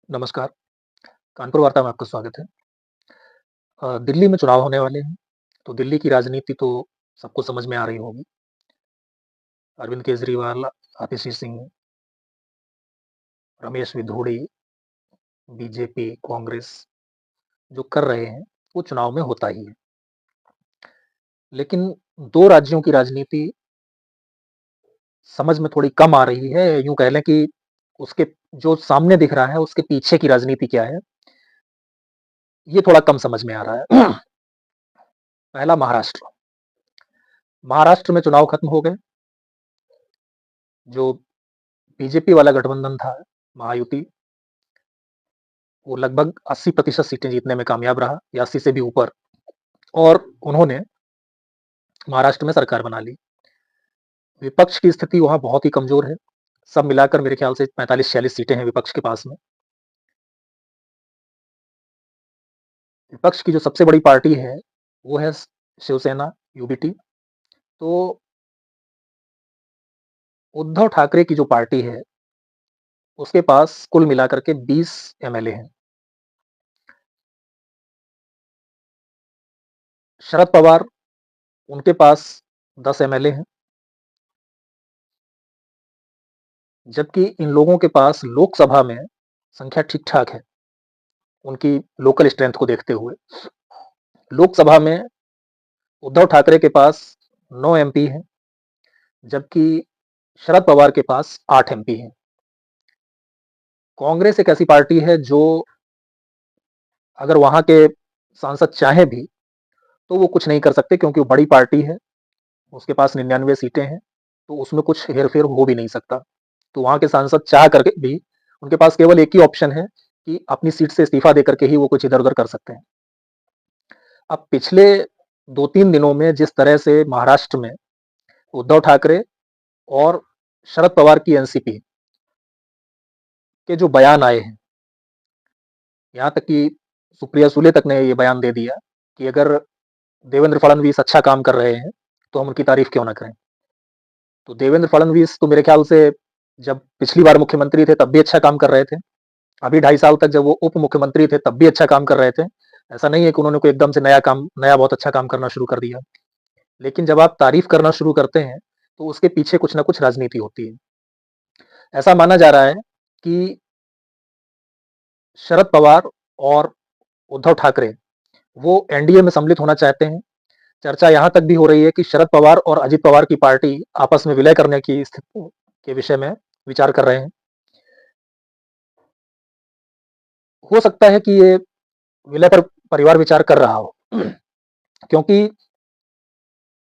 नमस्कार, कानपुर वार्ता में आपका स्वागत है। दिल्ली में चुनाव होने वाले हैं, तो दिल्ली की राजनीति तो सबको समझ में आ रही होगी। अरविंद केजरीवाल, आतिशी सिंह, रमेश विधोड़ी, बीजेपी, कांग्रेस जो कर रहे हैं, वो चुनाव में होता ही है। लेकिन 2 राज्यों की राजनीति समझ में थोड़ी कम आ रही है, यूँ कह लें कि उसके जो सामने दिख रहा है, उसके पीछे की राजनीति क्या है, ये थोड़ा कम समझ में आ रहा है। पहला महाराष्ट्र। महाराष्ट्र में चुनाव खत्म हो गए, जो बीजेपी वाला गठबंधन था, महायुति, वो लगभग 80% सीटें जीतने में कामयाब रहा या 80 से भी ऊपर, और उन्होंने महाराष्ट्र में सरकार बना ली। विपक्ष की स्थिति वहाँ बहुत ही कमज़ोर है। सब मिलाकर मेरे ख्याल से 45-46 सीटें हैं विपक्ष के पास में। विपक्ष की जो सबसे बड़ी पार्टी है, वो है शिवसेना, यूबीटी। तो उद्धव ठाकरे की जो पार्टी है, उसके पास कुल मिलाकर के 20 एमएलए हैं। शरद पवार, उनके पास 10 एमएलए हैं। जबकि इन लोगों के पास लोकसभा में संख्या ठीक-ठाक है, उनकी लोकल स्ट्रेंथ को देखते हुए। लोकसभा में उद्धव ठाकरे के पास 9 एमपी हैं, जबकि शरद पवार के पास 8 एमपी हैं। कांग्रेस एक ऐसी पार्टी है जो अगर वहाँ के सांसद चाहें भी, तो वो कुछ नहीं कर सकते क्योंकि वो बड़ी पार्टी है, उसके पास 99 सीटें हैं, तो उसमें कुछ हेर-फेर हो भी नहीं सकता। तो वहाँ के सांसद चाह करके भी उनके पास केवल एक ही ऑप्शन है कि अपनी सीट से इस्तीफा देकर के ही वो कुछ इधर-उधर कर सकते हैं। अब पिछले 2-3 दिनों में जिस तरह से महाराष्ट्र में उद्धव ठाकरे और शरद पवार की एनसीपी के जो बयान आए हैं, यहाँ तक कि सुप्रिया सुले तक ने ये बयान दे दिया कि अगर देवेंद्र फडणवीस अच्छा काम कर रहे हैं, तो हम उनकी तारीफ क्यों ना करें। तो देवेंद्र फडणवीस तो मेरे ख्याल से जब पिछली बार मुख्यमंत्री थे तब भी अच्छा काम कर रहे थे। अभी 2.5 साल तक जब वो उप मुख्यमंत्री थे तब भी अच्छा काम कर रहे थे। ऐसा नहीं है कि उन्होंने कोई एकदम से नया बहुत अच्छा काम करना शुरू कर दिया। लेकिन जब आप तारीफ करना शुरू करते हैं, तो उसके पीछे कुछ ना कुछ राजनीति होती है। ऐसा माना जा रहा है कि शरद पवार और उद्धव ठाकरे वो एनडीए में सम्मिलित होना चाहते हैं। चर्चा यहाँ तक भी हो रही है कि शरद पवार और अजित पवार की पार्टी आपस में विलय करने की स्थिति के विषय में विचार कर रहे हैं। हो सकता है कि ये विलय पर परिवार विचार कर रहा हो, क्योंकि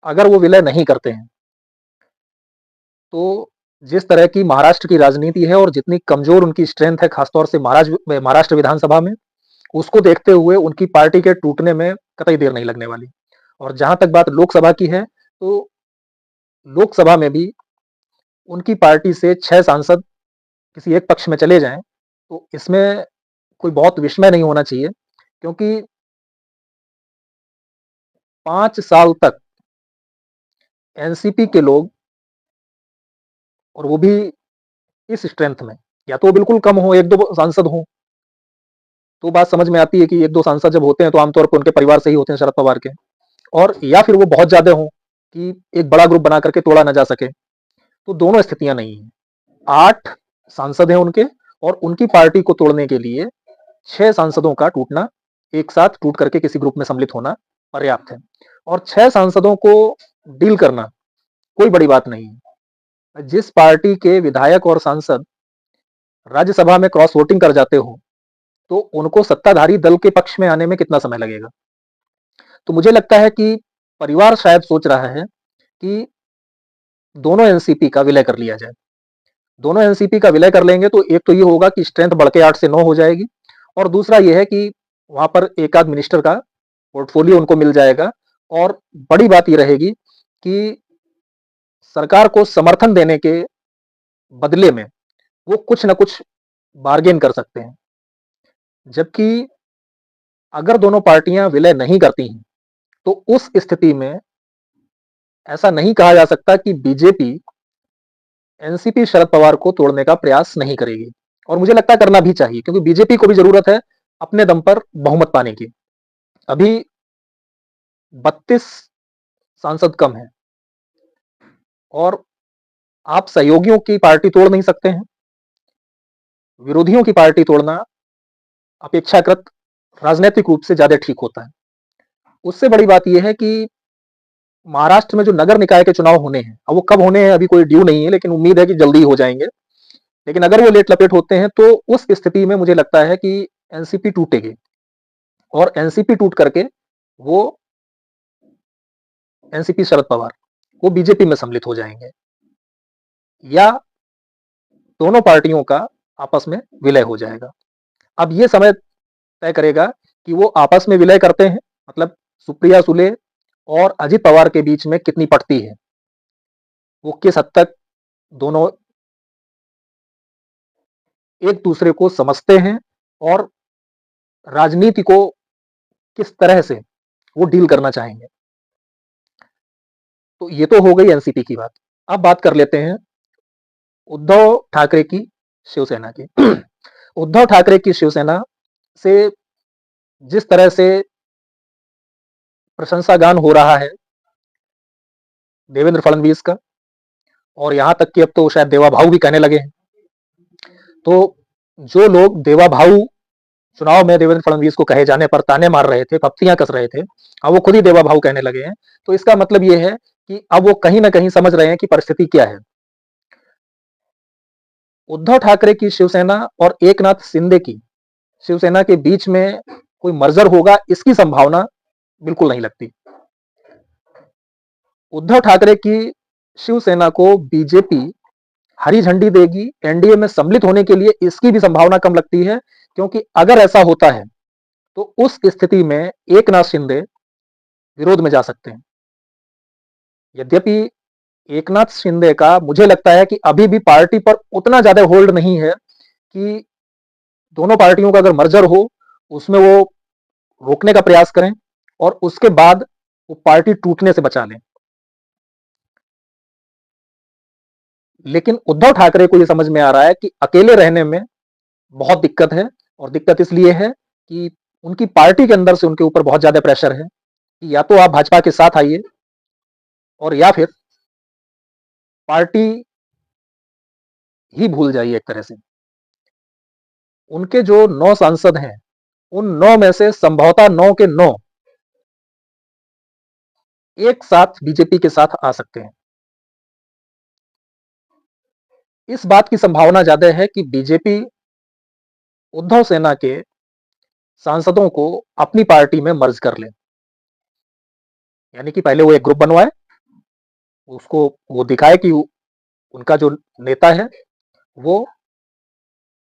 अगर वो विलय नहीं करते हैं, तो जिस तरह की महाराष्ट्र की राजनीति है और जितनी कमजोर उनकी स्ट्रेंथ है, खासतौर से महाराष्ट्र विधानसभा में, उसको देखते हुए उनकी पार्टी के टूटने में कतई देर नहीं लगने वाली। और जहां तक बात लोकसभा की है, तो लोकसभा में भी उनकी पार्टी से 6 सांसद किसी एक पक्ष में चले जाएं, तो इसमें कोई बहुत विस्मय नहीं होना चाहिए, क्योंकि 5 साल तक एनसीपी के लोग, और वो भी इस स्ट्रेंथ में, या तो बिल्कुल कम हो, 1-2 सांसद हो, तो बात समझ में आती है कि 1-2 सांसद जब होते हैं तो आमतौर पर उनके परिवार से ही होते हैं, शरद पवार के, और या फिर वो बहुत ज्यादा हो कि एक बड़ा ग्रुप बना करके तोड़ा ना जा सके। तो दोनों स्थितियां नहीं है। 8 सांसद हैं उनके, और उनकी पार्टी को तोड़ने के लिए 6 सांसदों का टूटना, एक साथ टूट करके किसी ग्रुप में सम्मिलित होना पर्याप्त है। और 6 सांसदों को डील करना कोई बड़ी बात नहीं है। जिस पार्टी के विधायक और सांसद राज्यसभा में क्रॉस वोटिंग कर जाते हो, तो उनको सत्ताधारी दल के पक्ष में आने में कितना समय लगेगा। तो मुझे लगता है कि परिवार शायद सोच रहा है कि दोनों एनसीपी का विलय कर लिया जाए। दोनों एनसीपी का विलय कर लेंगे तो एक तो ये होगा कि स्ट्रेंथ बढ़ के 8 से 9 हो जाएगी, और दूसरा ये है कि वहां पर एक आध मिनिस्टर का पोर्टफोलियो उनको मिल जाएगा। और बड़ी बात ये रहेगी कि सरकार को समर्थन देने के बदले में वो कुछ ना कुछ बार्गेन कर सकते हैं। जबकि अगर दोनों पार्टियां विलय नहीं करती हैं, तो उस स्थिति में ऐसा नहीं कहा जा सकता कि बीजेपी एनसीपी शरद पवार को तोड़ने का प्रयास नहीं करेगी। और मुझे लगता है करना भी चाहिए, क्योंकि बीजेपी को भी जरूरत है अपने दम पर बहुमत पाने की। अभी 32 सांसद कम है और आप सहयोगियों की पार्टी तोड़ नहीं सकते हैं, विरोधियों की पार्टी तोड़ना अपेक्षाकृत राजनीतिक रूप से ज्यादा ठीक होता है। उससे बड़ी बात यह है कि महाराष्ट्र में जो नगर निकाय के चुनाव होने हैं, अब वो कब होने हैं अभी कोई ड्यू नहीं है, लेकिन उम्मीद है कि जल्दी हो जाएंगे। लेकिन अगर वो लेट लपेट होते हैं तो उस स्थिति में मुझे लगता है कि एनसीपी टूटेगी और एनसीपी टूट करके वो एनसीपी शरद पवार वो बीजेपी में सम्मिलित हो जाएंगे, या दोनों पार्टियों का आपस में विलय हो जाएगा। अब ये समय तय करेगा कि वो आपस में विलय करते हैं, मतलब सुप्रिया सुले और अजित पवार के बीच में कितनी पड़ती है, वो किस हद तक दोनों एक दूसरे को समझते हैं और राजनीति को किस तरह से वो डील करना चाहेंगे। तो ये तो हो गई एनसीपी की बात। अब बात कर लेते हैं उद्धव ठाकरे की शिवसेना की। उद्धव ठाकरे की शिवसेना से जिस तरह से प्रशंसा गान हो रहा है देवेंद्र फडणवीस का, और यहां तक कि अब तो शायद देवा भाऊ भी कहने लगे हैं, तो जो लोग देवा भाऊ चुनाव में देवेंद्र फडणवीस को कहे जाने पर ताने मार रहे थे, पप्तियां कस रहे थे, अब वो खुद ही देवा भाऊ कहने लगे हैं। तो इसका मतलब ये है कि अब वो कहीं ना कहीं समझ रहे हैं कि परिस्थिति क्या है। उद्धव ठाकरे की शिवसेना और एकनाथ शिंदे की शिवसेना के बीच में कोई मर्जर होगा, इसकी संभावना बिल्कुल नहीं लगती। उद्धव ठाकरे की शिवसेना को बीजेपी हरी झंडी देगी एनडीए में सम्मिलित होने के लिए, इसकी भी संभावना कम लगती है, क्योंकि अगर ऐसा होता है तो उस स्थिति में एकनाथ शिंदे विरोध में जा सकते हैं। यद्यपि एकनाथ शिंदे का मुझे लगता है कि अभी भी पार्टी पर उतना ज्यादा होल्ड नहीं है कि दोनों पार्टियों का अगर मर्जर हो उसमें वो रोकने का प्रयास करें और उसके बाद वो पार्टी टूटने से बचा लें। लेकिन उद्धव ठाकरे को यह समझ में आ रहा है कि अकेले रहने में बहुत दिक्कत है, और दिक्कत इसलिए है कि उनकी पार्टी के अंदर से उनके ऊपर बहुत ज्यादा प्रेशर है कि या तो आप भाजपा के साथ आइए और या फिर पार्टी ही भूल जाइए एक तरह से। उनके जो 9 सांसद हैं, उन 9 में से संभवतः 9 के 9 एक साथ बीजेपी के साथ आ सकते हैं। इस बात की संभावना ज्यादा है कि बीजेपी उद्धव सेना के सांसदों को अपनी पार्टी में मर्ज कर ले, यानी कि पहले वो एक ग्रुप बनवाए, उसको वो दिखाए कि उनका जो नेता है वो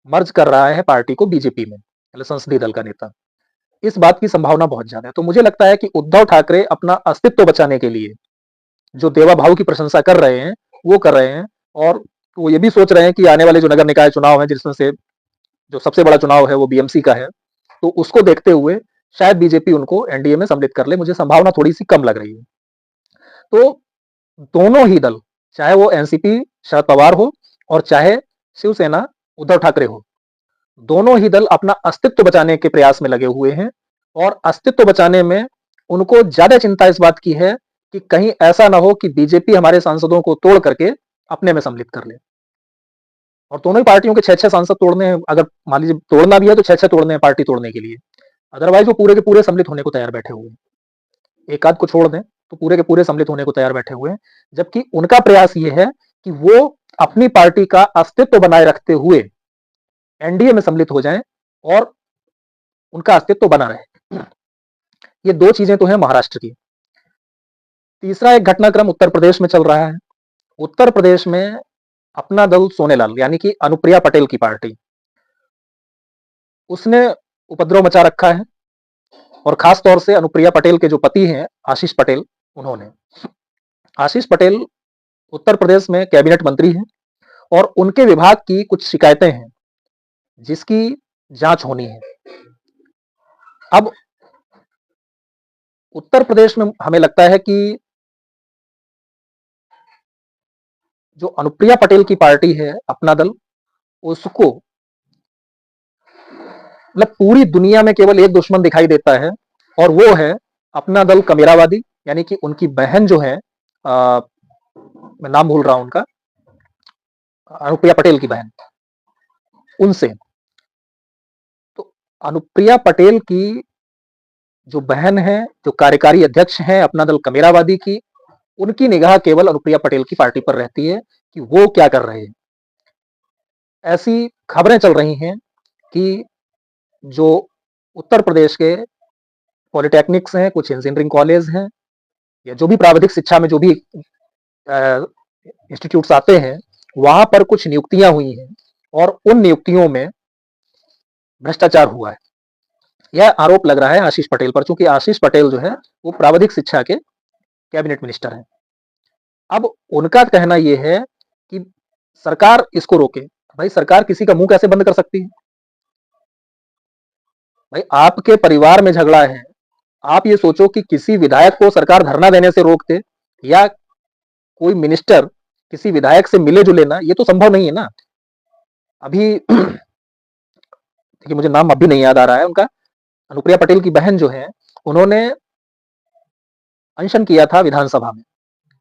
मर्ज कर रहा है पार्टी को बीजेपी में, मतलब संसदीय दल का नेता। इस बात की संभावना बहुत ज्यादा है। तो मुझे लगता है कि उद्धव ठाकरे अपना अस्तित्व बचाने के लिए जो देवा भाव की प्रशंसा कर रहे हैं वो कर रहे हैं, और वो ये भी सोच रहे हैं कि आने वाले जो नगर निकाय चुनाव है, जिसमें से जो सबसे बड़ा चुनाव है वो बीएमसी का है, तो उसको देखते हुए शायद बीजेपी उनको एनडीए में सम्मिलित कर ले। मुझे संभावना थोड़ी सी कम लग रही है। तो दोनों ही दल, चाहे वो एनसीपी शरद पवार हो और चाहे शिवसेना उद्धव ठाकरे हो, दोनों ही दल अपना अस्तित्व बचाने के प्रयास में लगे हुए हैं, और अस्तित्व बचाने में उनको ज्यादा चिंता इस बात की है कि कहीं ऐसा ना हो कि बीजेपी हमारे सांसदों को तोड़ करके अपने में सम्मिलित कर ले। और दोनों ही पार्टियों के 6-6 सांसद तोड़ने हैं, अगर मान लीजिए तोड़ना भी है तो 6-6 तोड़ने हैं पार्टी तोड़ने के लिए, अदरवाइज वो पूरे के पूरे सम्मिलित होने को तैयार बैठे हुए हैं। एक आध को छोड़ दें तो पूरे के पूरे सम्मिलित होने को तैयार बैठे हुए हैं, जबकि उनका प्रयास ये है कि वो अपनी पार्टी का अस्तित्व बनाए रखते हुए एनडीए में सम्मिलित हो जाएं और उनका अस्तित्व बना रहे। ये दो चीजें तो हैं महाराष्ट्र की। तीसरा एक घटनाक्रम उत्तर प्रदेश में चल रहा है। उत्तर प्रदेश में अपना दल सोनेलाल, यानी कि अनुप्रिया पटेल की पार्टी, उसने उपद्रव मचा रखा है, और खास तौर से अनुप्रिया पटेल के जो पति हैं आशीष पटेल, उन्होंने आशीष पटेल उत्तर प्रदेश में कैबिनेट मंत्री हैं, और उनके विभाग की कुछ शिकायतें हैं जिसकी जांच होनी है। अब उत्तर प्रदेश में हमें लगता है कि जो अनुप्रिया पटेल की पार्टी है अपना दल, उसको मतलब पूरी दुनिया में केवल एक दुश्मन दिखाई देता है, और वो है अपना दल कमेरावादी, यानी कि उनकी बहन जो है, मैं नाम भूल रहा हूं उनका, अनुप्रिया पटेल की बहन, उनसे। तो अनुप्रिया पटेल की जो बहन है, जो कार्यकारी अध्यक्ष है अपना दल कमेरावादी की, उनकी निगाह केवल अनुप्रिया पटेल की पार्टी पर रहती है कि वो क्या कर रहे हैं। ऐसी खबरें चल रही हैं कि जो उत्तर प्रदेश के पॉलिटेक्निक्स हैं, कुछ इंजीनियरिंग कॉलेज हैं, या जो भी प्राविधिक शिक्षा में जो भी इंस्टीट्यूट्स आते हैं, वहां पर कुछ नियुक्तियां हुई हैं, और उन नियुक्तियों में भ्रष्टाचार हुआ है। यह आरोप लग रहा है आशीष पटेल पर, चूंकि आशीष पटेल जो है वो प्राविधिक शिक्षा के कैबिनेट मिनिस्टर हैं। अब उनका कहना यह है कि सरकार इसको रोके। भाई, सरकार किसी का मुंह कैसे बंद कर सकती है? भाई, आपके परिवार में झगड़ा है, आप ये सोचो कि किसी विधायक को सरकार धरना देने से रोक दे, या कोई मिनिस्टर किसी विधायक से मिले जुले ना, ये तो संभव नहीं है ना। अभी देखिए, मुझे नाम अभी नहीं याद आ रहा है उनका, अनुप्रिया पटेल की बहन जो है, उन्होंने अनशन किया था विधानसभा में।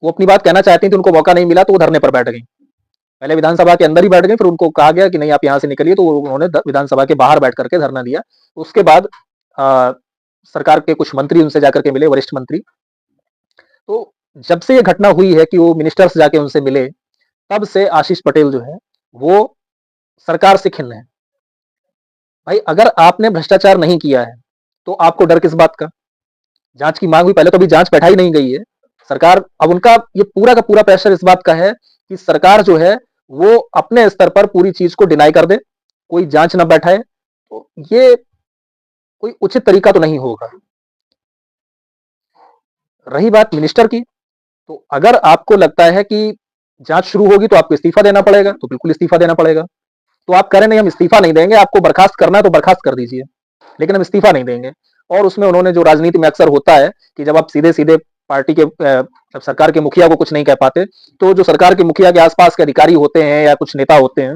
वो अपनी बात कहना चाहती थी, उनको मौका नहीं मिला, तो वो धरने पर बैठ गई। पहले विधानसभा के अंदर ही बैठ गई, फिर उनको कहा गया कि नहीं, आप यहां से निकलिए, तो उन्होंने विधानसभा के बाहर बैठ करके धरना दिया। उसके बाद सरकार के कुछ मंत्री उनसे जाकर के मिले, वरिष्ठ मंत्री। तो जब से ये घटना हुई है कि वो मिनिस्टर से जाके उनसे मिले, तब से आशीष पटेल जो है वो सरकार से खिन्न है। भाई, अगर आपने भ्रष्टाचार नहीं किया है तो आपको डर किस बात का? जांच की मांग हुई, पहले तो अभी जांच बैठाई नहीं गई है। सरकार, अब उनका ये पूरा का पूरा प्रेशर इस बात का है कि सरकार जो है वो अपने स्तर पर पूरी चीज को डिनाई कर दे, कोई जांच ना बैठाए। तो ये कोई उचित तरीका तो नहीं होगा। रही बात मिनिस्टर की, तो अगर आपको लगता है कि जांच शुरू होगी तो आपको इस्तीफा देना पड़ेगा, तो बिल्कुल इस्तीफा देना पड़ेगा। तो आप कह रहे नहीं, हम इस्तीफा नहीं देंगे, आपको बर्खास्त करना है तो बर्खास्त कर दीजिए, लेकिन हम इस्तीफा नहीं देंगे। और उसमें उन्होंने, जो राजनीति में अक्सर होता है कि जब आप सीधे सीधे पार्टी के, जब सरकार के मुखिया को कुछ नहीं कह पाते, तो जो सरकार के मुखिया के आसपास के अधिकारी होते हैं या कुछ नेता होते हैं,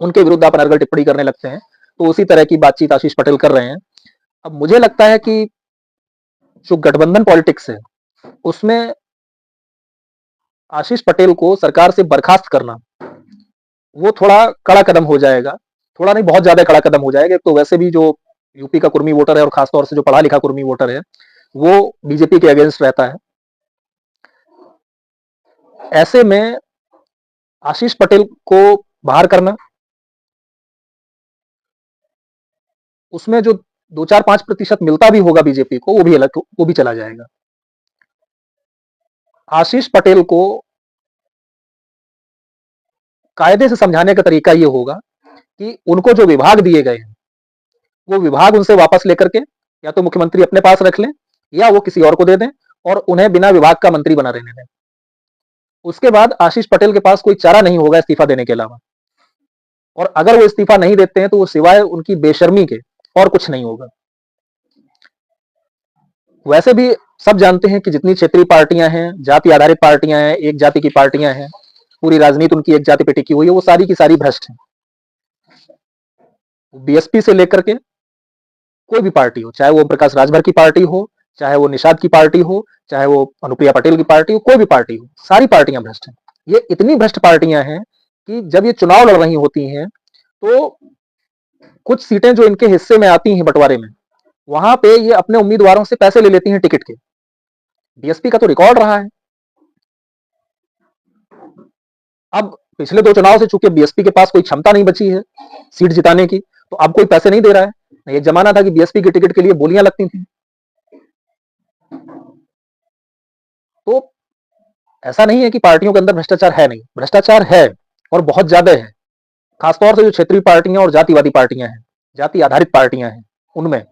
उनके विरुद्ध आप अनर्गल टिप्पणी करने लगते हैं। तो उसी तरह की बातचीत आशीष पटेल कर रहे हैं। अब मुझे लगता है कि जो गठबंधन पॉलिटिक्स है, उसमें आशीष पटेल को सरकार से बर्खास्त करना, वो थोड़ा कड़ा कदम हो जाएगा। थोड़ा नहीं, बहुत ज्यादा कड़ा कदम हो जाएगा। तो वैसे भी जो यूपी का कुर्मी वोटर है, और खासतौर से जो पढ़ा लिखा कुर्मी वोटर है, वो बीजेपी के अगेंस्ट रहता है। ऐसे में आशीष पटेल को बाहर करना, उसमें जो 2-4-5% मिलता भी होगा बीजेपी को, वो भी अलग, वो भी चला जाएगा। आशीष पटेल को कायदे से समझाने का तरीका ये होगा कि उनको जो विभाग दिए गए हैं, वो विभाग उनसे वापस लेकर के या तो मुख्यमंत्री अपने पास रख लें, या वो किसी और को दे दें, और उन्हें बिना विभाग का मंत्री बना रहने दें। उसके बाद आशीष पटेल के पास कोई चारा नहीं होगा इस्तीफा देने के अलावा। और अगर वो इस्तीफा नहीं देते हैं तो वो सिवाय उनकी बेशर्मी के और कुछ नहीं होगा। वैसे भी सब जानते हैं कि जितनी क्षेत्रीय पार्टियां हैं, जाति आधारित पार्टियां हैं, एक जाति की पार्टियां हैं, पूरी राजनीति उनकी एक जाति पे टिकी हुई है, वो सारी की सारी भ्रष्ट है। बीएसपी से लेकर के कोई भी पार्टी हो, चाहे वो ओम प्रकाश राजभर की पार्टी हो, चाहे वो निषाद की पार्टी हो, चाहे वो अनुप्रिया पटेल की पार्टी हो, कोई भी पार्टी हो, सारी पार्टियां भ्रष्ट हैं। ये इतनी भ्रष्ट पार्टियां हैं कि जब ये चुनाव लड़ रही होती हैं, तो कुछ सीटें जो इनके हिस्से में आती हैं बंटवारे में, वहां पे ये अपने उम्मीदवारों से पैसे ले लेती हैं टिकट के। बीएसपी का तो रिकॉर्ड रहा है। अब पिछले 2 चुनाव से चूंकि बीएसपी के पास कोई क्षमता नहीं बची है सीट जिताने की, तो अब कोई पैसे नहीं दे रहा है। एक जमाना था कि बीएसपी की टिकट के लिए बोलियां लगती थी। तो ऐसा नहीं है कि पार्टियों के अंदर भ्रष्टाचार है नहीं, भ्रष्टाचार है, और बहुत ज्यादा है। खासतौर से जो क्षेत्रीय पार्टियां और जातिवादी पार्टियां हैं, जाति आधारित पार्टियां हैं, उनमें।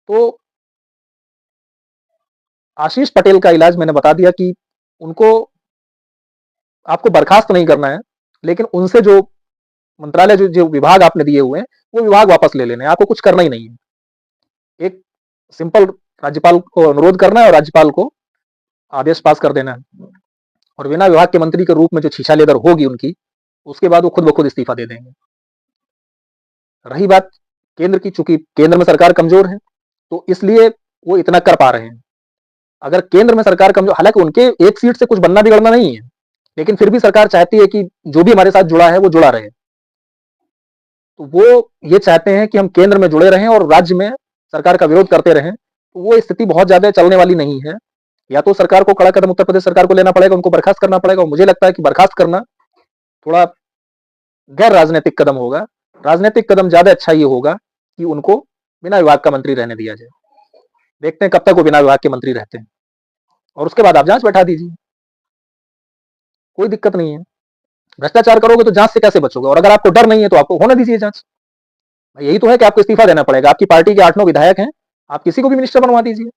तो आशीष पटेल का इलाज मैंने बता दिया कि उनको, आपको बर्खास्त नहीं करना है, लेकिन उनसे जो मंत्रालय, जो विभाग आपने दिए हुए हैं, वो विभाग वापस ले लेने हैं। आपको कुछ करना ही नहीं है। एक सिंपल राज्यपाल को अनुरोध करना है और राज्यपाल को आदेश पास कर देना है, और बिना विभाग के मंत्री के रूप में जो छीछा लेदर होगी उनकी, उसके बाद वो खुद ब खुद इस्तीफा दे देंगे। रही बात केंद्र की, चूंकि केंद्र में सरकार कमजोर है तो इसलिए वो इतना कर पा रहे हैं। अगर केंद्र में सरकार कमजोर, हालांकि उनके एक सीट से कुछ बनना बिगड़ना नहीं है, लेकिन फिर भी सरकार चाहती है कि जो भी हमारे साथ जुड़ा है वो जुड़ा रहे। तो वो ये चाहते हैं कि हम केंद्र में जुड़े रहें और राज्य में सरकार का विरोध करते रहें। तो वो स्थिति बहुत ज्यादा चलने वाली नहीं है। या तो सरकार को कड़ा कदम उत्तर प्रदेश सरकार को लेना पड़ेगा, उनको बर्खास्त करना पड़ेगा, और मुझे लगता है कि बर्खास्त करना थोड़ा गैर राजनीतिक कदम होगा। राजनीतिक कदम ज्यादा अच्छा ये होगा कि उनको बिना विभाग का मंत्री रहने दिया जाए। देखते हैं कब तक वो बिना विभाग के मंत्री रहते हैं, और उसके बाद आप जांच बैठा दीजिए, कोई दिक्कत नहीं है। भ्रष्टाचार करोगे तो जांच से कैसे बचोगे, और अगर आपको डर नहीं है तो आपको होने दीजिए जांच। यही तो है कि आपको इस्तीफा देना पड़ेगा। आपकी पार्टी के 8-9 विधायक हैं, आप किसी को भी मिनिस्टर बनवा दीजिए,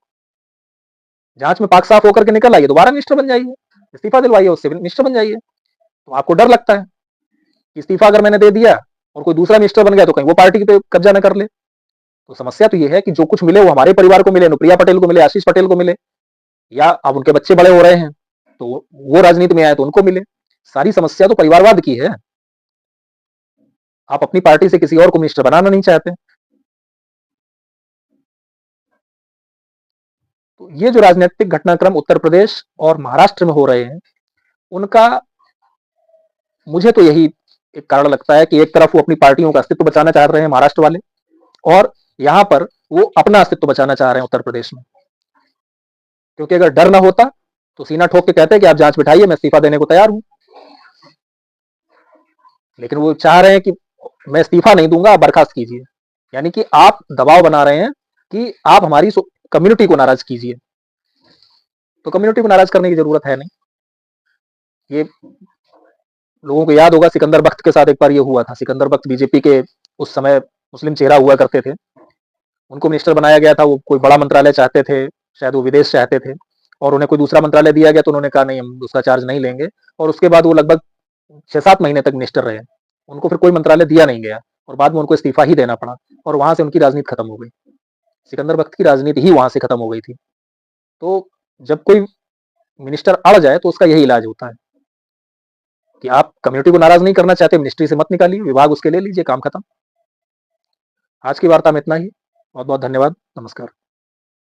जांच में पाक साफ होकर के निकल आइए, दोबारा मिनिस्टर बन जाइए, इस्तीफा दिलवाइए, उससे मिनिस्टर बन जाइए। तो आपको डर लगता है कि इस्तीफा अगर मैंने दे दिया और कोई दूसरा मिनिस्टर बन गया तो कहीं वो पार्टी पे कब्जा न कर ले। तो समस्या तो ये है कि जो कुछ मिले वो हमारे परिवार को मिले, अनुप्रिया पटेल को मिले, आशीष पटेल को मिले, या अब उनके बच्चे बड़े हो रहे हैं तो वो राजनीति में आए तो उनको मिले। सारी समस्या तो परिवारवाद की है। आप अपनी पार्टी से किसी और को मिनिस्टर बनाना नहीं चाहते। तो ये जो राजनीतिक घटनाक्रम उत्तर प्रदेश और महाराष्ट्र में हो रहे हैं, उनका मुझे तो यही एक कारण लगता है कि एक तरफ वो अपनी पार्टियों का अस्तित्व बचाना चाह रहे हैं महाराष्ट्र वाले, और यहां पर वो अपना अस्तित्व बचाना चाह रहे हैं उत्तर प्रदेश में। क्योंकि अगर डर ना होता तो सीना ठोक के कहते हैं कि आप जांच बिठाइए, मैं इस्तीफा देने को तैयार हूं। लेकिन वो चाह रहे हैं कि मैं इस्तीफा नहीं दूंगा, आप बर्खास्त कीजिए। यानी कि आप दबाव बना रहे हैं कि आप हमारी कम्युनिटी को नाराज कीजिए। तो कम्युनिटी को नाराज करने की जरूरत है नहीं। ये लोगों को याद होगा सिकंदर बख्त के साथ एक बार ये हुआ था। सिकंदर बख्त बीजेपी के उस समय मुस्लिम चेहरा हुआ करते थे, उनको मिनिस्टर बनाया गया था। वो कोई बड़ा मंत्रालय चाहते थे, शायद वो विदेश चाहते थे, और उन्हें कोई दूसरा मंत्रालय दिया गया तो उन्होंने कहा नहीं, हम उसका चार्ज नहीं लेंगे। और उसके बाद वो लगभग 6-7 महीने तक मिनिस्टर रहे। उनको फिर कोई मंत्रालय दिया नहीं गया और बाद में उनको इस्तीफा ही देना पड़ा, और वहां से उनकी राजनीति खत्म हो गई। सिकंदर बख्त की राजनीति ही वहां से खत्म हो गई थी। तो जब कोई मिनिस्टर अड़ जाए तो उसका यही इलाज होता है कि आप कम्युनिटी को नाराज नहीं करना चाहते, मिनिस्ट्री से मत निकालिए, विभाग उसके ले लीजिए, काम खत्म। आज की वार्ता में इतना ही। बहुत बहुत धन्यवाद। नमस्कार।